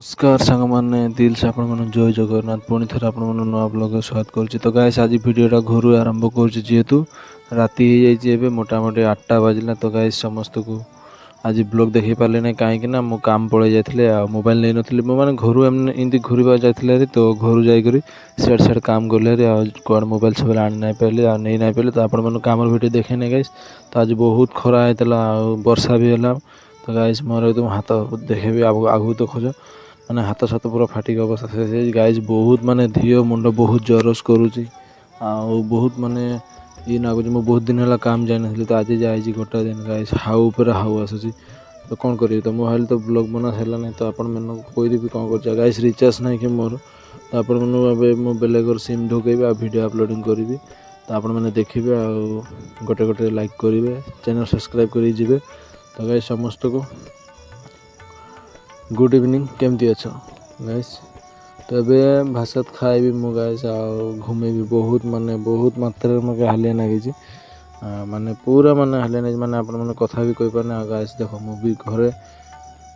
नमस्कार सांगमाने दिल से आपण मन जय जगन्नाथ पुणी थे आपण मन नुआ ब्लॉग स्वागत करुच्ची। तो गाइस आज वीडियोटा घर आरंभ करेतु राति हो जाए मोटामोटी 8टा बाजिला। तो गाइस समस्त को आज ब्लॉग देखी पारे ना कहीं मो काम पड़े जाते मोबाइल नहीं नी मैंने घर एमती घूरवा जाती तो घर जाकर सियाड़ सियाड़ काम कले कौन मोबाइल सब आनी ना पारे नहीं ना पारे। तो आपण काम वीडियो देखे ना गाइस। तो आज बहुत खरा होता वर्षा भी है। तो गाइस मोर एकदम हाथ देखे आगू तो खोज माने हाथ साथ पूरा फाटिक अवस्था से गाइज बहुत माने धियो मुंड बहुत जरस करुच्ची बहुत माने ये लगुच मो बहुत दिन है काम जानी तो आज जाए गोटा दिन गाइज हाउ पर हाउ आसूँ। तो कौन करी तो मोबाइल तो ब्लॉग बना सारा नहीं। तो आपण मन कोईदेवी कौन कर गाइज रिचार्ज ना कि मोर तो आपण मैंने मो बेलेगर सिम ढुकेबी आ वीडियो अपलोडिंग करी। तो आपण मैंने देखिए आ गोटे गोटे लाइक करेंगे चैनल सब्सक्राइब करेंगे। तो गाइज समस्त को गुड इवनिंग केमती अच्छ गाइस। तो ये भात खाइबी मो गाइस घूमे भी बहुत माने बहुत मात्रा में हालिया लगी माने पूरा माने हालिया नहीं माने आप कथा भी कहीपर ना गाइस। देख मु भी घरे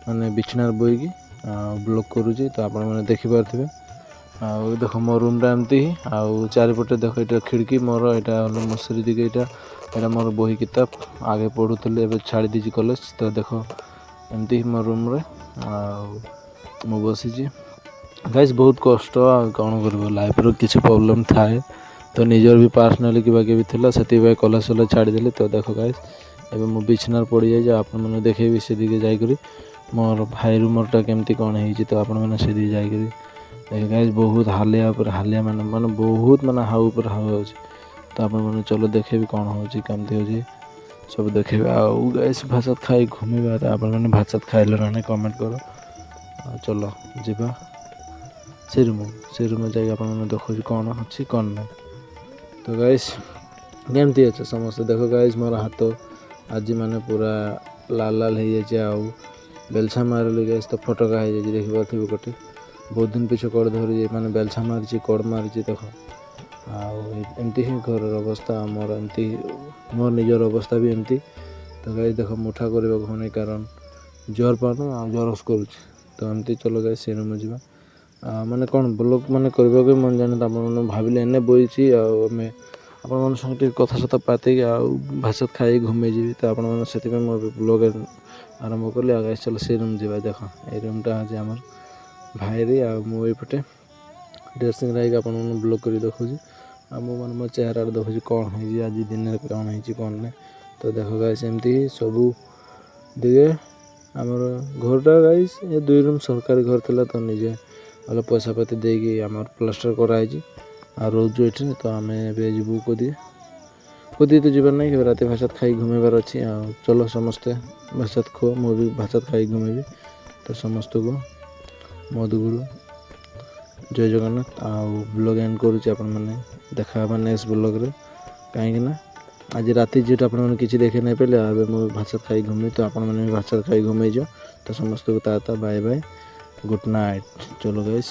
माने बिछनार बोईकी ब्लॉग करुँची। तो आपण मैंने देखिपारे देख मो रूमटा एमती चारिपटे देख ये खिड़की मोर यहाँ मसूरी दिखे यहाँ मोर बही किताब आगे पढ़ुली ए छाड़ी दीजिए कॉलेज। तो देख एमती मो रूम रे मु बसी गाइस बहुत कष्ट कौन कर लाइफ रो किसी प्रॉब्लम थाए तो निजर भी पर्सनाली कि थी से कॉलेज सलेज छाड़देली। तो देख गाइस एवं मु बिछनार पड़ जाए आपने देखेबी से दिखे जाकर मोर भाई रूमरटा केमती कौन है। तो आप से जाकर देख गाइस बहुत हालिया पर हालिया माने माने बहुत माने हाउ पर हाउ हो। तो आप चलो देखेबी कौन हो कमती हो सब देखे गाइस भात खाई घूमे। तो आपने भात खाइल ना कमेंट कर चलो जीवा से रूम जाए आप देखो कौन अच्छी कौन ना। तो गाइस केमती अच्छे समस्त देख गाइस मोर हाथ आज माने पूरा लाल लाल हो जाए बेलछा मारली गाइस। तो फटका हो जाए देखिपे गोटे बहुत दिन पीछे कड़ धरी माने बेलछा मारी कड़ मारी देख आमती ही घर अवस्था मोर एमती मोर निजर अवस्था भी एमती। तो गाइस देख मुठा करने होने कारण ज्वर पान आ जरस करुच्ची। तो एमती चलो गाइस से रूम जा माने कौन ब्लॉग माने करने को मन जाने। तो आप भाविले एने बोईची आम आपण संगे कथा सथा पाते भात खाई घूमे जी। तो आपण ब्लॉग आरंभ कली गाइस चलो से रूम जा देख ये रूमटा आज आम भाई मुझे ड्रेसिंग रही आप ब्लॉग कर देखुची मुझे मो चेहरा देखुची कौन है आज दिन में कौन है कौन नहीं। तो देख गाइस एमती सबू दिए आमर घरटा गाइस ये 2 रूम सरकारी घर था। तो निजे वाला पैसा पाती देकी आमर प्लास्टर कराई आ रोज ये। तो आम जीवू कदी तो जीवार नहीं रात भात खाई घूमेबार अच्छी चलो समस्ते भात खुआ मु भी भात खाई घूमेबी। तो समस्त को मधुगुरु जय जगन्नाथ ब्लॉग एंड करुच्ची आपण मैंने देखा नेक्स्ट ब्लॉग रे कहीं आज राति जेट आपने किसी देखे नहीं पारे अब मुझे भात खाई घूमे। तो आपण मैंने भात खाई घूमे जाओ। तो समस्त को ताता बाय बाय गुड नाइट चलो गाइस।